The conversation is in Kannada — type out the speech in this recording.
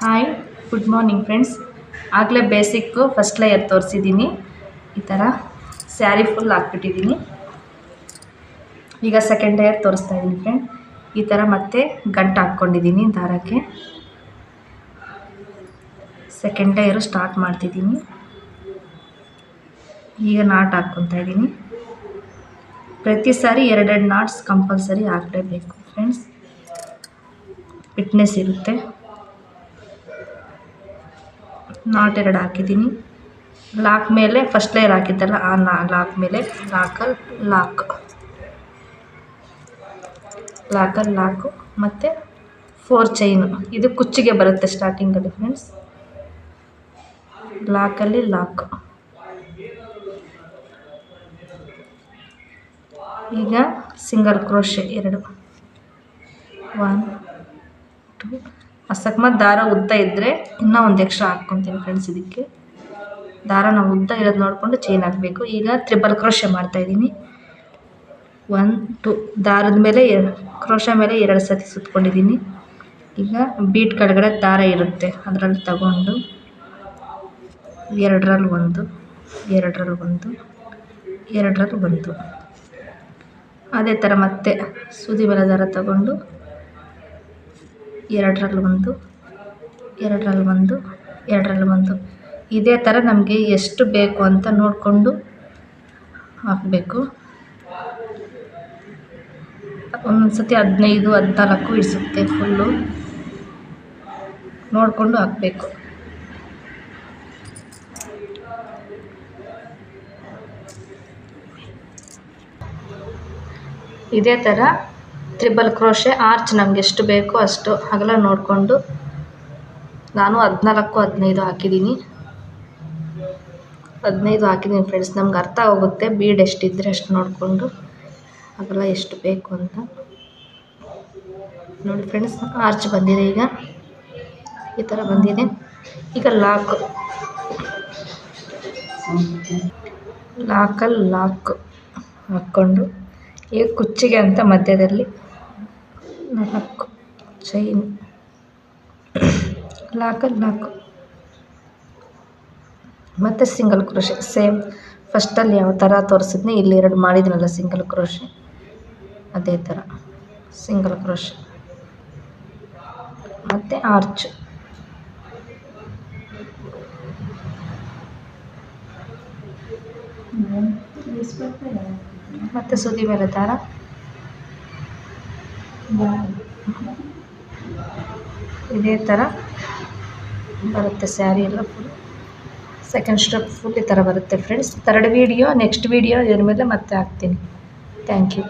Hi, good morning friends. ಆಗಲೇ ಬೇಸಿಕ್ಕು ಫಸ್ಟ್ ಲೇಯರ್ ತೋರಿಸಿದ್ದೀನಿ. ಈ ಥರ ಸ್ಯಾರಿ ಫುಲ್ ಹಾಕ್ಬಿಟ್ಟಿದ್ದೀನಿ. ಈಗ ಸೆಕೆಂಡ್ ಲೇಯರ್ ತೋರಿಸ್ತಾ ಇದ್ದೀನಿ ಫ್ರೆಂಡ್. ಈ ಥರ ಮತ್ತೆ ಗಂಟು ಹಾಕ್ಕೊಂಡಿದ್ದೀನಿ ದಾರಕ್ಕೆ. ಸೆಕೆಂಡ್ ಲೇಯರು ಸ್ಟಾರ್ಟ್ ಮಾಡ್ತಿದ್ದೀನಿ. ಈಗ ನಾಟ್ ಹಾಕ್ಕೊತಾ ಇದ್ದೀನಿ. ಪ್ರತಿ ಸಾರಿ 2 ನಾಟ್ಸ್ ಕಂಪಲ್ಸರಿ ಹಾಕಲೇಬೇಕು ಫ್ರೆಂಡ್ಸ್, ಫಿಟ್ನೆಸ್ ಇರುತ್ತೆ. ನಾಟ್ 2 ಹಾಕಿದ್ದೀನಿ. ಲಾಕ್ ಮೇಲೆ ಫಸ್ಟ್ ಲೇಯರ್ ಹಾಕಿದ್ದಲ್ಲ, ಆ ಲಾಕ್ ಮೇಲೆ ಲಾಕಲ್ಲಿ ಲಾಕು ಮತ್ತು 4 ಚೈನು. ಇದು ಕುಚ್ಚಿಗೆ ಬರುತ್ತೆ ಸ್ಟಾರ್ಟಿಂಗಲ್ಲಿ ಫ್ರೆಂಡ್ಸ್. ಲಾಕಲ್ಲಿ ಲಾಕ್. ಈಗ ಸಿಂಗಲ್ ಕ್ರೋಶೆ 2, 1 2. ಅಕಸ್ಮಾತ್ ದಾರ ಉದ್ದ ಇದ್ದರೆ ಇನ್ನೂ ಒಂದು ಎಕ್ಸ್ಟ್ರಾ ಹಾಕ್ಕೊತೀನಿ ಫ್ರೆಂಡ್ಸ್. ಇದಕ್ಕೆ ದಾರ ನಾವು ಉದ್ದ ಇರೋದು ನೋಡಿಕೊಂಡು ಚೈನ್ ಹಾಕಬೇಕು. ಈಗ ತ್ರಿಬಲ್ ಕ್ರೋಶೆ ಮಾಡ್ತಾಯಿದ್ದೀನಿ. 1 2 ದಾರದ ಮೇಲೆ ಕ್ರೋಶೆ ಮೇಲೆ 2 ಸತಿ ಸುತ್ಕೊಂಡಿದ್ದೀನಿ. ಈಗ ಬೀಟ್ ಕೆಳಗಡೆ ದಾರ ಇರುತ್ತೆ, ಅದರಲ್ಲಿ ತಗೊಂಡು 2ರಲ್ಲಿ 1, 2ರಲ್ಲಿ 1, 2ರಲ್ಲಿ 1. ಅದೇ ಥರ ಮತ್ತೆ ಸೂದಿ ಮೇಲೆ ದಾರ ತಗೊಂಡು 2ರಲ್ಲಿ 1, 2ರಲ್ಲಿ 1, 2ರಲ್ಲಿ 1. ಇದೇ ಥರ ನಮಗೆ ಎಷ್ಟು ಬೇಕು ಅಂತ ನೋಡಿಕೊಂಡು ಹಾಕಬೇಕು. ಒಂದೊಂದು ಸತಿ 15 14 ಇಡಿಸುತ್ತೆ. ಫುಲ್ಲು ನೋಡಿಕೊಂಡು ಹಾಕಬೇಕು. ಇದೇ ಥರ ತ್ರಿಬಲ್ ಕ್ರೋಶೆ ಆರ್ಚ್ ನಮ್ಗೆ ಎಷ್ಟು ಬೇಕೋ ಅಷ್ಟು ಅಗಲ ನೋಡಿಕೊಂಡು ನಾನು 14 15 ಹಾಕಿದ್ದೀನಿ. 15 ಹಾಕಿದ್ದೀನಿ ಫ್ರೆಂಡ್ಸ್. ನಮ್ಗೆ ಅರ್ಥ ಆಗುತ್ತೆ ಬೀಡ್ ಎಷ್ಟಿದ್ದರೆ ಅಷ್ಟು ನೋಡಿಕೊಂಡು ಅಗಲ ಎಷ್ಟು ಬೇಕು ಅಂತ ನೋಡಿ ಫ್ರೆಂಡ್ಸ್. ಆರ್ಚ್ ಬಂದಿದೆ. ಈಗ ಈ ಥರ ಬಂದಿದೆ. ಈಗ ಲಾಕಲ್ಲಿ ಲಾಕ್ ಹಾಕ್ಕೊಂಡು ಈಗ ಕುಚ್ಚಿಗೆ ಅಂತ ಮಧ್ಯದಲ್ಲಿ 4 ಚೈನ್, ಲಾಕಲ್ಲಿ ಲಾಕು ಮತ್ತು ಸಿಂಗಲ್ ಕ್ರೋಶೆ. ಸೇಮ್ ಫಸ್ಟಲ್ಲಿ ಯಾವ ಥರ ತೋರಿಸಿದ್ನಿ ಇಲ್ಲಿ 2 ಮಾಡಿದ್ನಲ್ಲ ಸಿಂಗಲ್ ಕ್ರೋಶೆ, ಅದೇ ಥರ ಸಿಂಗಲ್ ಕ್ರೋಶೆ ಮತ್ತು ಆರ್ಚ್. ಮತ್ತು ಸೂದಿ ಮೇಲೆ ದಾರ, ಇದೇ ಥರ ಬರುತ್ತೆ ಸ್ಯಾರಿ ಎಲ್ಲ ಫುಲ್. ಸೆಕೆಂಡ್ ಸ್ಟೆಪ್ ಫುಲ್ ಈ ಥರ ಬರುತ್ತೆ ಫ್ರೆಂಡ್ಸ್. ನೆಕ್ಸ್ಟ್ ವಿಡಿಯೋ ಇದ್ರ ಮೇಲೆ ಮತ್ತೆ ಹಾಕ್ತೀನಿ. Thank you.